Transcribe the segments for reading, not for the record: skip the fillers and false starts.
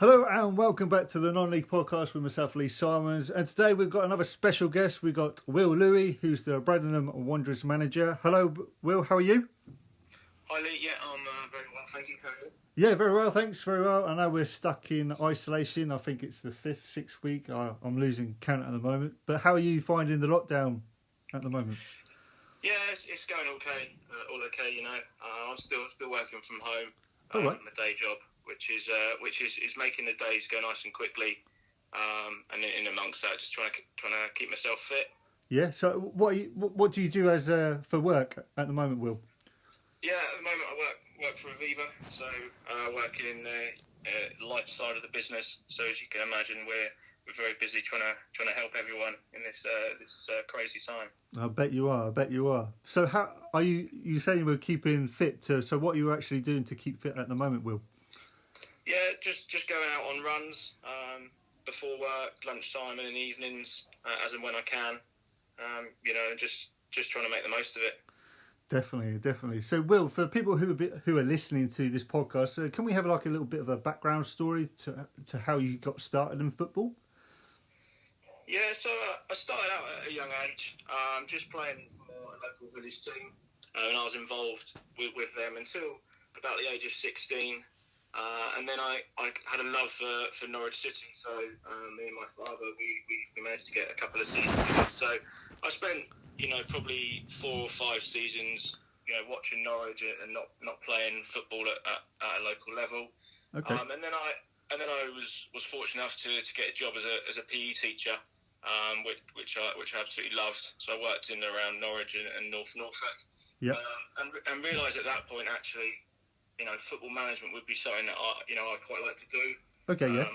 Hello and welcome back to the Non-League Podcast with myself, Lee Simons. And today we've got another special guest. We've got Will Louis, who's the Bradenham Wanderers manager. Hello, Will. How are you? Hi, Lee. Yeah, I'm very well, thank you. How are you? Yeah, very well. Thanks. Very well. I know we're stuck in isolation. I think it's the sixth week. I'm losing count at the moment. But how are you finding the lockdown at the moment? Yeah, it's going okay. All okay, you know. I'm still working from home. All right. My day job, which is making the days go nice and quickly. And in amongst that, just trying to keep myself fit. Yeah. So what do you do as for work at the moment, Will? Yeah, at the moment I work for Aviva, so I work in the light side of the business. So as you can imagine, we're very busy trying to help everyone in this crazy time. I bet you are. I bet you are. So how are you? You saying we're keeping fit? So what are you actually doing to keep fit at the moment, Will? Yeah, just going out on runs before work, lunchtime, and in the evenings, as and when I can. Just trying to make the most of it. Definitely. So, Will, for people who are listening to this podcast, can we have like a little bit of a background story to how you got started in football? Yeah, so I started out at a young age, just playing for a local village team, and I was involved with them until about the age of 16. And then I had a love for Norwich City, so me and my father, we managed to get a couple of seasons. So I spent, probably 4 or 5 seasons, watching Norwich and not playing football at a local level. Okay. And then I was fortunate enough to get a job as a PE teacher, which I absolutely loved. So I worked in and around Norwich and North Norfolk. Yeah. And realised at that point actually, football management would be something that I'd quite like to do. Okay. Yeah.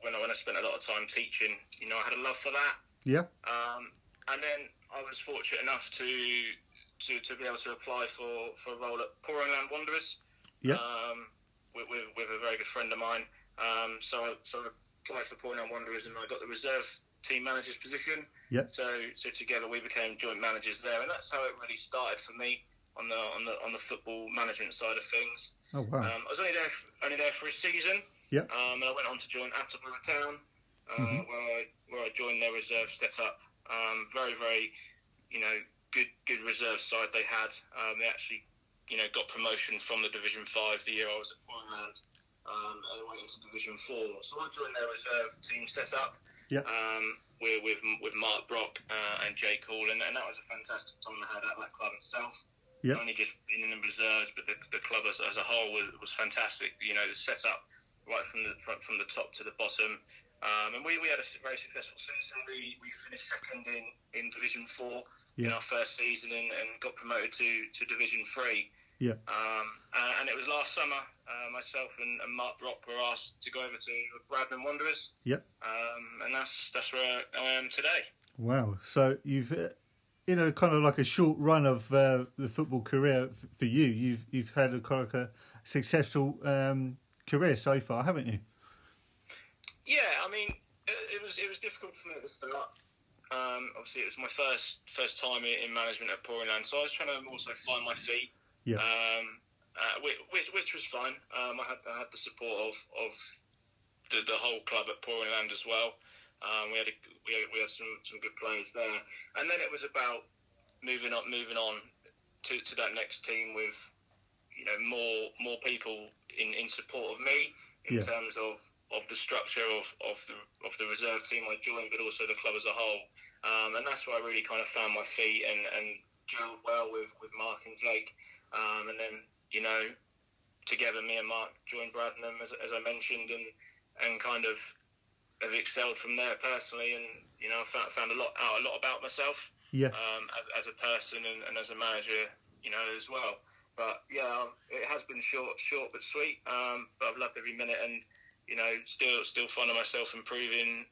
When I spent a lot of time teaching, I had a love for that. Yeah. And then I was fortunate enough to be able to apply for a role at Bradenham Wanderers. Yeah. With a very good friend of mine. So I applied for Bradenham Wanderers and I got the reserve team manager's position. Yeah. So together we became joint managers there, and that's how it really started for me on the football management side of things. Oh wow. I was only there for a season. Yeah. And I went on to join Attleborough Town, where I joined their reserve setup. Very very, good reserve side they had. They actually, got promotion from the Division 5 the year I was at Pointland, and they went into Division 4. So I joined their reserve team setup. Yeah. With Mark Brock and Jake Hall, and that was a fantastic time I had at that club itself. Yeah. Not only just being in the reserves, but the club as a whole was fantastic. The setup right from the top to the bottom. And we had a very successful season. We finished second in Division 4 in our first season and got promoted to Division 3. Yeah. And it was last summer, myself and Mark Brock were asked to go over to Bradenham Wanderers. Yep. And that's where I am today. Wow. So you've, kind of like a short run of the football career for you. You've had a kind of like a successful career so far, haven't you? Yeah, I mean, it was difficult for me at the start. Obviously, it was my first time in management at Pointland, so I was trying to also find my feet. Yeah. Which was fine. I had the support of the whole club at Pointland as well. We had some good players there, and then it was about moving on to that next team with more people in support of me in terms of the structure of the reserve team I joined, but also the club as a whole. And that's where I really kind of found my feet and gelled well with Mark and Jake. And then, together me and Mark joined Bradenham, as I mentioned, and kind of have excelled from there personally. And, found a lot about myself as a person and as a manager, as well. But, yeah, it has been short but sweet. But I've loved every minute and, still finding myself improving,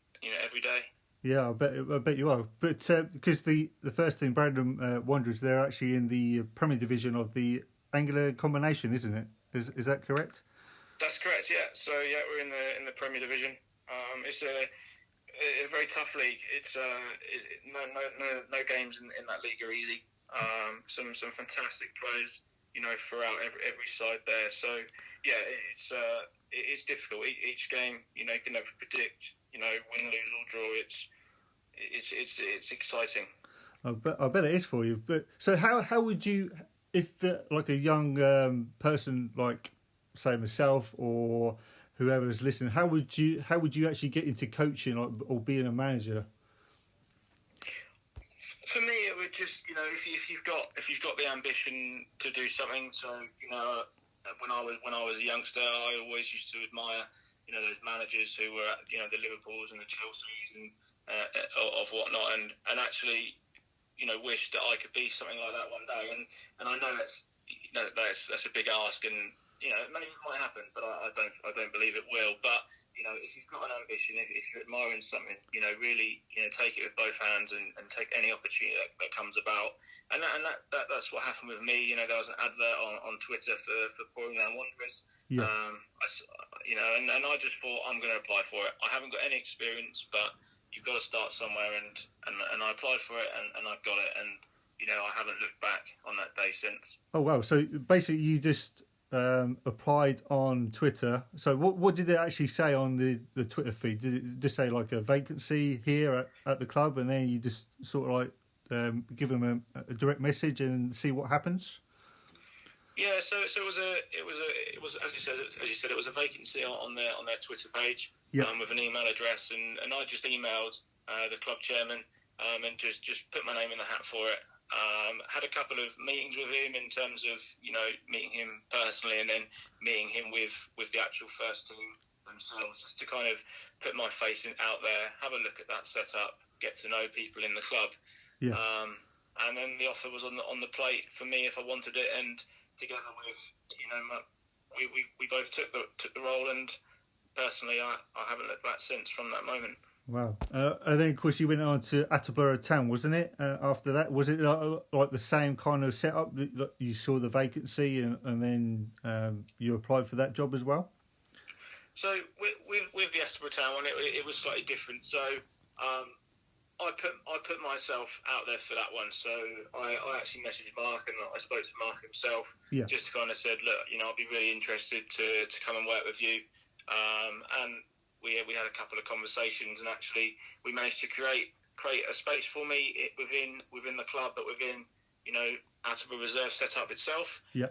every day. Yeah, I bet you are. But because the first team, Bradenham Wanderers, they're actually in the Premier Division of the Anglia Combination, isn't it? Is that correct? That's correct. Yeah. So yeah, we're in the Premier Division. It's a very tough league. It's no games in that league are easy. Some fantastic players. throughout every side there. So yeah, it's difficult. Each game, you can never predict. Win, lose or draw. It's exciting. I bet it is for you. But so how would you, if like a young person like say myself or whoever's listening, how would you actually get into coaching or being a manager? For me, it would just if you've got the ambition to do something. So when I was a youngster, I always used to admire those managers who were at the Liverpools and the Chelseas and of whatnot, and actually wish that I could be something like that one day. And I know that's a big ask, and maybe it might happen, but I don't believe it will. But if you've got an ambition, if you're admiring something, really take it with both hands and take any opportunity that comes about. And that's what happened with me. There was an advert on Twitter for Bradenham Wanderers. Yeah. And I just thought I'm going to apply for it. I haven't got any experience, but you've got to start somewhere, and I applied for it, and I've got it, and I haven't looked back on that day since. Oh wow! So basically, you just applied on Twitter. So what did it actually say on the Twitter feed? Did it just say like a vacancy here at the club, and then you just sort of like give them a direct message and see what happens? Yeah, so it was as you said it was a vacancy on their Twitter page. Yeah. With an email address, and I just emailed the club chairman and just put my name in the hat for it. Had a couple of meetings with him in terms of meeting him personally, and then meeting him with the actual first team themselves, just to kind of put my face out there, have a look at that setup, get to know people in the club. Yeah. And then the offer was on the plate for me if I wanted it, and together with we both took the role, and personally I haven't looked back since from that moment. Wow. And then of course you went on to Attleborough Town, wasn't it? After that, was it like the same kind of setup? You saw the vacancy and then you applied for that job as well? So with the Attleborough Town one, it was slightly different. So I put myself out there for that one. So I actually messaged Mark, and I spoke to Mark himself. Yeah. Just to kind of said, look, I'd be really interested to come and work with you. And we had a couple of conversations, and actually we managed to create a space for me within the club, but within Attleborough Reserve setup itself. Yeah.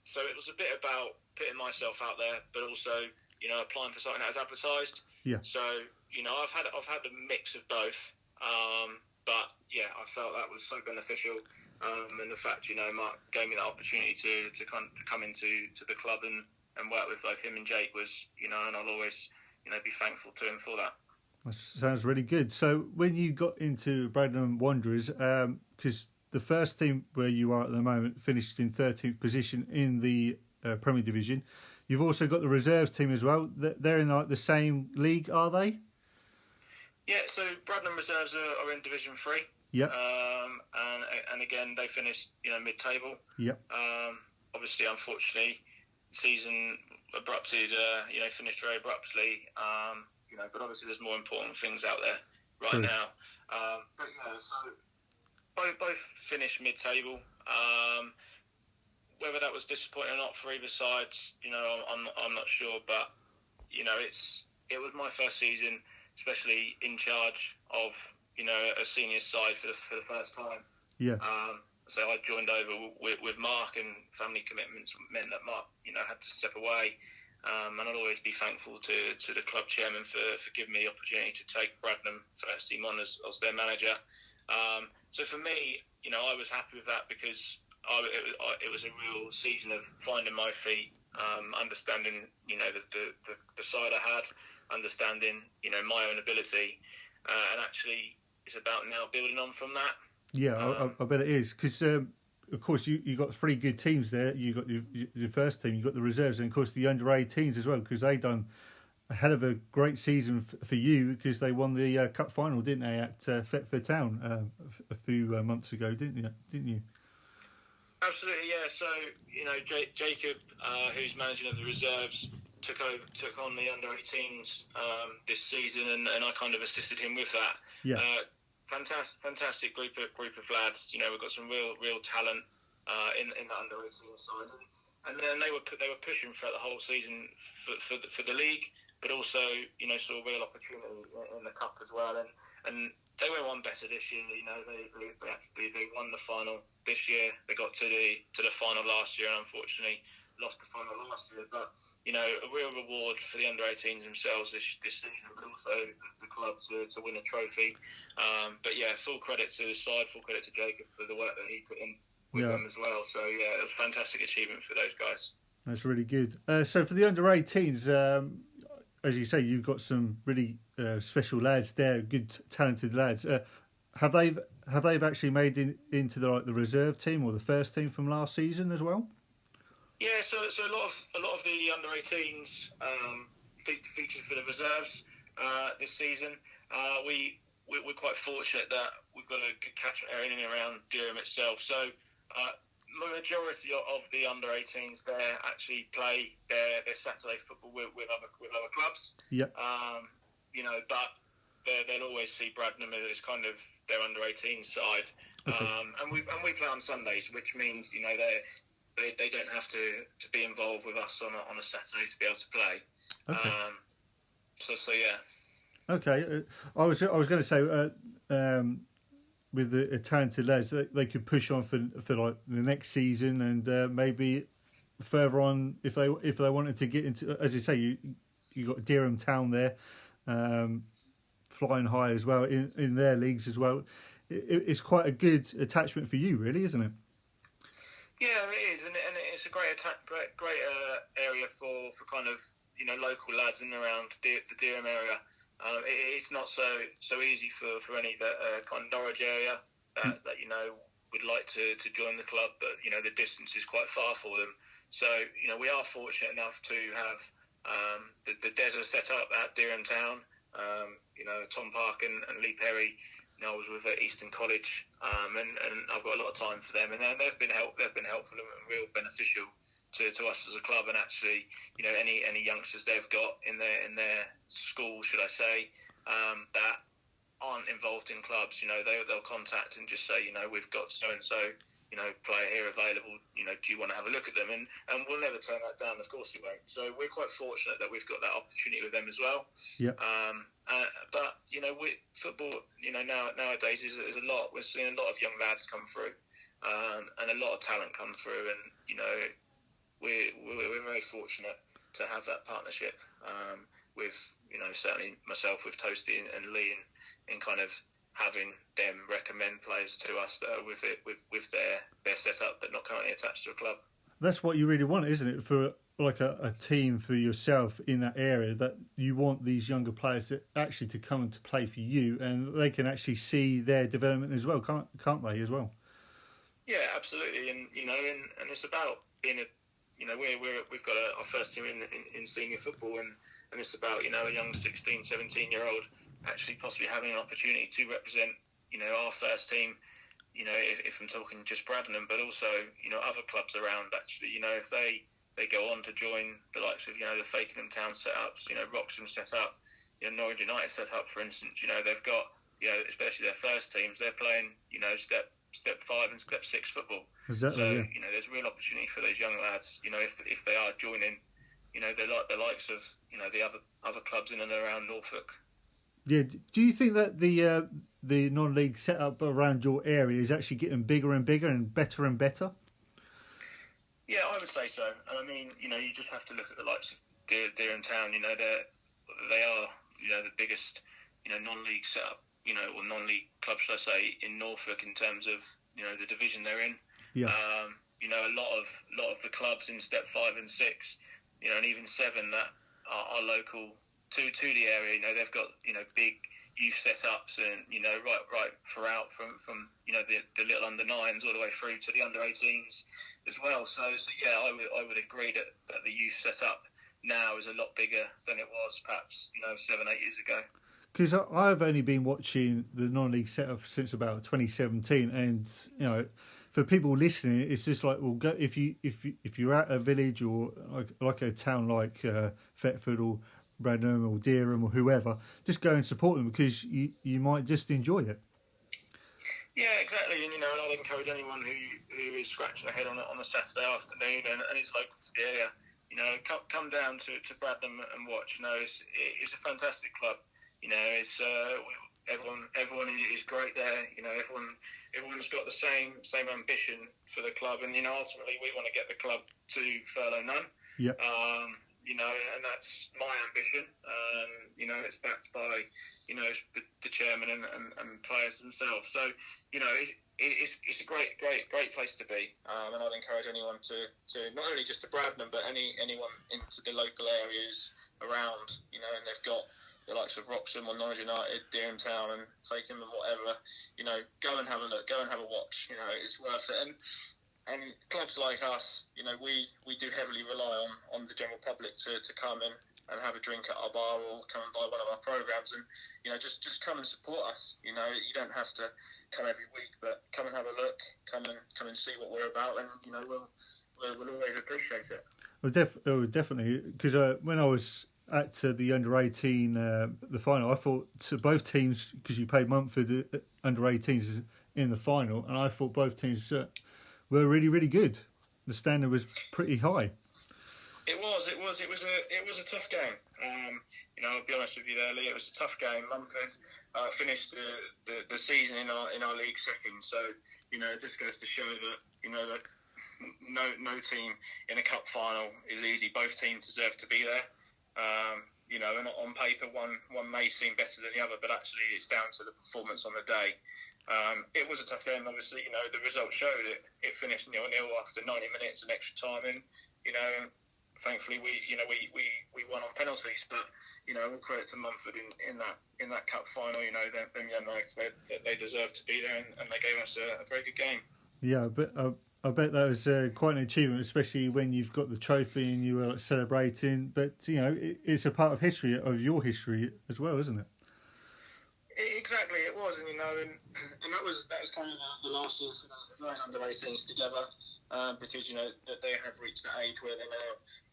So it was a bit about putting myself out there, but also applying for something that was advertised. Yeah. So I've had a mix of both, but yeah, I felt that was so beneficial, and the fact Mark gave me that opportunity to come into the club and work with both him and Jake was and I'll always be thankful to him for that. That sounds really good. So when you got into Bradenham Wanderers, because the first team where you are at the moment finished in 13th position in the Premier Division, you've also got the reserves team as well. They're in like the same league, are they? Yeah, so Bradenham Reserves are in Division 3. Yep. And again, they finished mid-table. Yep. Obviously, unfortunately, season abruptly finished very abruptly. But obviously there's more important things out there right now. But yeah, so both finished mid-table. Whether that was disappointing or not for either side, I'm not sure. But it was my first season, especially in charge of a senior side for the first time. Yeah. So I joined over with Mark, and family commitments meant that Mark had to step away. And I'll always be thankful to the club chairman for giving me the opportunity to take Bradenham first team on as their manager. So for me, I was happy with that because it was a real season of finding my feet, understanding the side I had, understanding my own ability, and actually it's about now building on from that. Yeah, I bet it is because. Of course, you got 3 good teams there. You got your first team, you got the reserves, and of course the under-18s as well, because they done a hell of a great season for you because they won the cup final, didn't they, at Thetford Town a few months ago, didn't you? Absolutely, yeah. So Jacob, who's managing of the reserves, took on the under-18s this season, and I kind of assisted him with that. Yeah. Fantastic group of lads. We've got some real talent. in the under 18 side, and then they were pushing throughout the whole season for the league, but also saw a real opportunity in the cup as well, and they went one better this year. They won the final this year. They got to the final last year, and unfortunately lost the final last year. But a real reward for the under 18s themselves this season, but also the club to win a trophy. But yeah, full credit to the side, full credit to Jacob for the work that he put in with them as well. So yeah, it was a fantastic achievement for those guys. That's really good. So for the under 18s, as you say, you've got some really special lads there, good talented lads. Have they actually made into the reserve team or the first team from last season as well? Yeah, so a lot of the under 18s featured for the reserves this season. We're quite fortunate that we've got a good catchment area in and around Durham itself. So the majority of the under 18s there actually play their Saturday football with other clubs. Yeah. But they'll always see Bradenham as kind of their under 18 side. Okay. And we play on Sundays, which means they don't have to be involved with us on a Saturday to be able to play. Okay. So yeah. Okay. I was going to say with the talented lads, they could push on for like the next season and maybe further on if they wanted to get into, as you say, you got Durham Town there, flying high as well in their leagues as well. It's quite a good attachment for you, really, isn't it? Yeah, it is, and it's a great area for kind of local lads in and around the Durham area. It's not so easy for any that kind of Norwich area that would like to join the club, but the distance is quite far for them. So we are fortunate enough to have the desert set up at Durham Town. Tom Park and Lee Perry. I was with Easton College, and I've got a lot of time for them, and they've been helpful and real beneficial to us as a club, and actually, any youngsters they've got in their school, should I say, that aren't involved in clubs, they'll contact and just say, we've got so and so, player here available. Do you want to have a look at them? And we'll never turn that down. Of course we won't. So we're quite fortunate that we've got that opportunity with them as well. Yeah. But football, nowadays is a lot. We're seeing a lot of young lads come through, and a lot of talent come through, and we're very fortunate to have that partnership with certainly myself with Toasty and Lee in kind of having them recommend players to us that are with their setup but not currently attached to a club. That's what you really want, isn't it? For like a team for yourself in that area, that you want these younger players to come to play for you, and they can actually see their development as well, can't they as well? Yeah, absolutely, and and it's about being we've got our first team in senior football, and it's about a young 16, 17-year-old actually possibly having an opportunity to represent our first team. If I'm talking just Bradenham, but also other clubs around. Actually, if they go on to join the likes of the Fakenham Town setups, Wroxham set up, Norwich United set up, for instance. They've got especially their first teams. They're playing step 5 and step 6 football. Exactly, so yeah. There's real opportunity for those young lads. If they are joining, they're like the likes of the other clubs in and around Norfolk. Yeah. Do you think that the non-league setup around your area is actually getting bigger and bigger and better? Yeah, I would say so. And I mean, you just have to look at the likes of Durham Town. They are the biggest non-league setup or non-league club, should I say, in Norfolk in terms of the division they're in. Yeah. A lot of the clubs in step 5 and 6, and even 7 that are local to the area. They've got big youth setups and right throughout from the little under 9s all the way through to the under 18s as well. So yeah, I would agree that the youth setup now is a lot bigger than it was perhaps 7-8 years ago. Because I've only been watching the non-league setup since about 2017, and for people listening, it's just like, well, go if you're at a village or like a town like Thetford or Bradenham or Durham or whoever, just go and support them because you might just enjoy it. Yeah, exactly. And I'd encourage anyone who is scratching their head on a Saturday afternoon and is local to the area, come down to Bradenham and watch. It's a fantastic club. It's everyone is great there. Everyone's got the same ambition for the club, and ultimately we want to get the club to furlough none. Yeah. And that's my ambition. It's backed by, the chairman and players themselves. So, it's a great place to be. And I'd encourage anyone to not only just to Bradenham, but anyone into the local areas around, and they've got the likes of Wroxham or Norwich United, Deerham Town and Fakenham and whatever, go and have a look, go and have a watch. It's worth it. And clubs like us, we do heavily rely on the general public to come in and have a drink at our bar or come and buy one of our programmes and, just come and support us. You don't have to come every week, but come and have a look, come and see what we're about, and, we'll always appreciate it. Well, definitely, because when I was at the under-18, the final, I thought both teams, because you played Mumford under-18s in the final, and I thought both teams were really, really good. The standard was pretty high. It was a tough game. I'll be honest with you there, Lee. It was a tough game. Mumford finished the season in our league second, so it just goes to show that that no team in a cup final is easy. Both teams deserve to be there. And on paper, one may seem better than the other, but actually it's down to the performance on the day. It was a tough game, obviously. The results showed it. It finished 0-0 after 90 minutes and extra time, and thankfully we won on penalties. But all credit to Mumford in that cup final. Them young lads, they deserved to be there, and they gave us a very good game. Yeah, but I bet that was quite an achievement, especially when you've got the trophy and you were celebrating. But it's a part of history, of your history as well, isn't it? Exactly, it was, and that was kind of the last year for those under-18s together, because that they have reached that age where they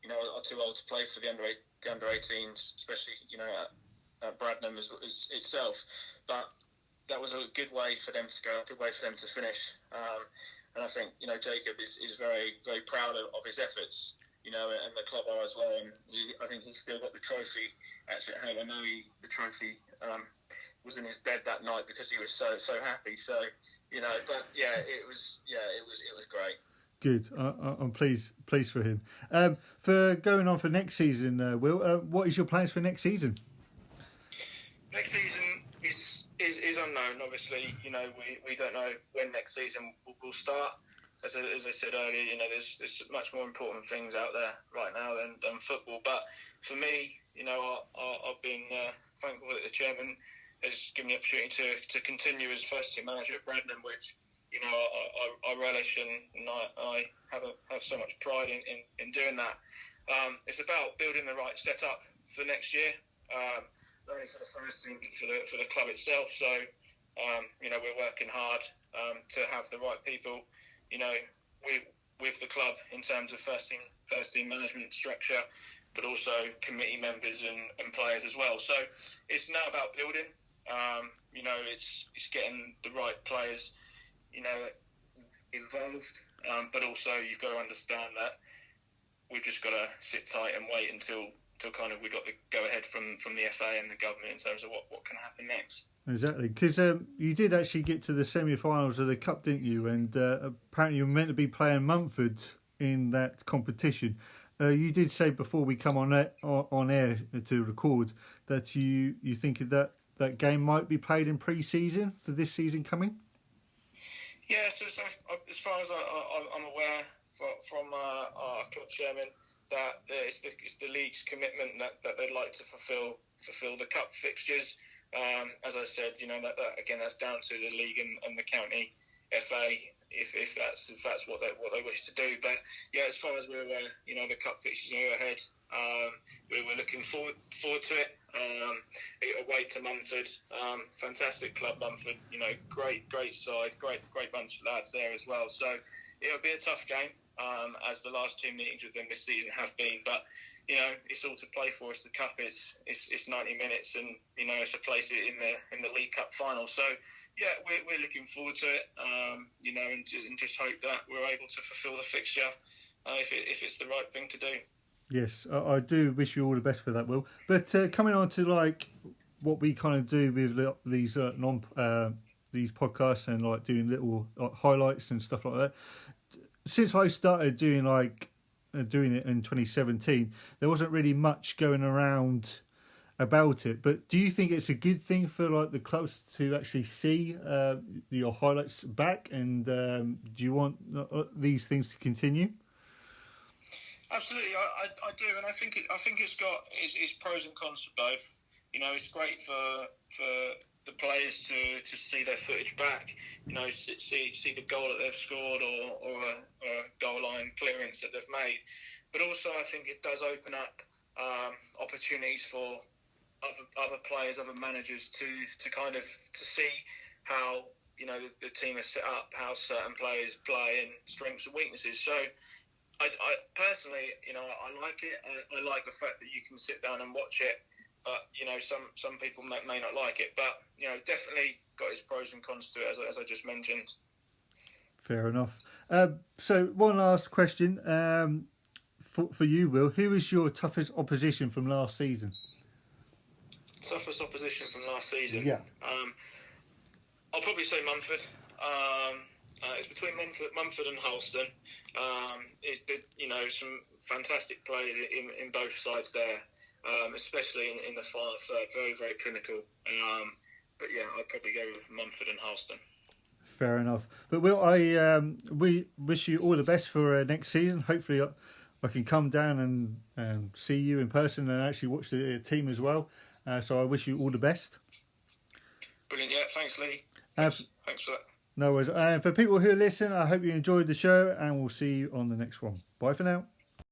now are too old to play for the under-18s, especially at Bradenham as itself. But that was a good way for them to go, a good way for them to finish. And I think Jacob is very, very proud of his efforts. And the club are as well. And I think he's still got the trophy actually at home. I know the trophy was in his bed that night because he was so happy. So but yeah, it was great. Good. I'm pleased for him. For going on for next season, Will, what is your plans for next season? Next season is unknown. Obviously, we don't know when next season will start. As I said earlier, there's much more important things out there right now than football. But for me, I've been thankful that the chairman has given me the opportunity to continue as first team manager at Bradenham, which I relish and I have so much pride in doing that. It's about building the right setup for next year, not only for the first team but for the club itself. So we're working hard to have the right people, with the club in terms of first team management structure, but also committee members and players as well. So it's now about building. It's getting the right players, involved, but also you've got to understand that we've just got to sit tight and wait until kind of we got the go ahead from the FA and the government in terms of what can happen next. Exactly, because you did actually get to the semi-finals of the Cup, didn't you? And apparently you were meant to be playing Mumford in that competition. You did say before we come on air to record that you think that game might be played in pre-season for this season coming. Yeah, so as far as I'm aware from our club chairman, that it's the league's commitment that they'd like to fulfil the cup fixtures. As I said, that again, that's down to the league and the county FA if that's what they wish to do. But yeah, as far as we're aware, the cup fixtures are ahead. We're looking forward to it. Away to Mumford, fantastic club Mumford. Great side, great bunch of lads there as well. So it'll be a tough game, as the last two meetings with them this season have been. But it's all to play for. It's the cup. It's 90 minutes, and it's a place in the League Cup final. So yeah, we're looking forward to it. And just hope that we're able to fulfil the fixture if it's the right thing to do. Yes, I do wish you all the best for that, Will. But coming on to like what we kind of do with these these podcasts and like doing little highlights and stuff like that. Since I started doing doing it in 2017, there wasn't really much going around about it. But do you think it's a good thing for like the clubs to actually see your highlights back? And do you want these things to continue? Absolutely, I do, and I think it's got its pros and cons for both. It's great for the players to see their footage back. See the goal that they've scored or a goal line clearance that they've made. But also, I think it does open up opportunities for other players, other managers to kind of to see how the team is set up, how certain players play, and strengths and weaknesses. So. I personally, I like it. I like the fact that you can sit down and watch it. But some people may not like it. But definitely got its pros and cons to it, as I just mentioned. Fair enough. So one last question for you, Will. Who is your toughest opposition from last season? Toughest opposition from last season? Yeah. I'll probably say Mumford. It's between Mumford and Halston. It's been, some fantastic play in both sides there, especially in the final third. Very, very clinical. But yeah, I'd probably go with Mumford and Halston. Fair enough. But Will, we wish you all the best for next season. Hopefully, I can come down and see you in person and actually watch the team as well. So I wish you all the best. Brilliant. Yeah, thanks, Lee. Thanks for that. No worries. And for people who listen, I hope you enjoyed the show, and we'll see you on the next one. Bye for now.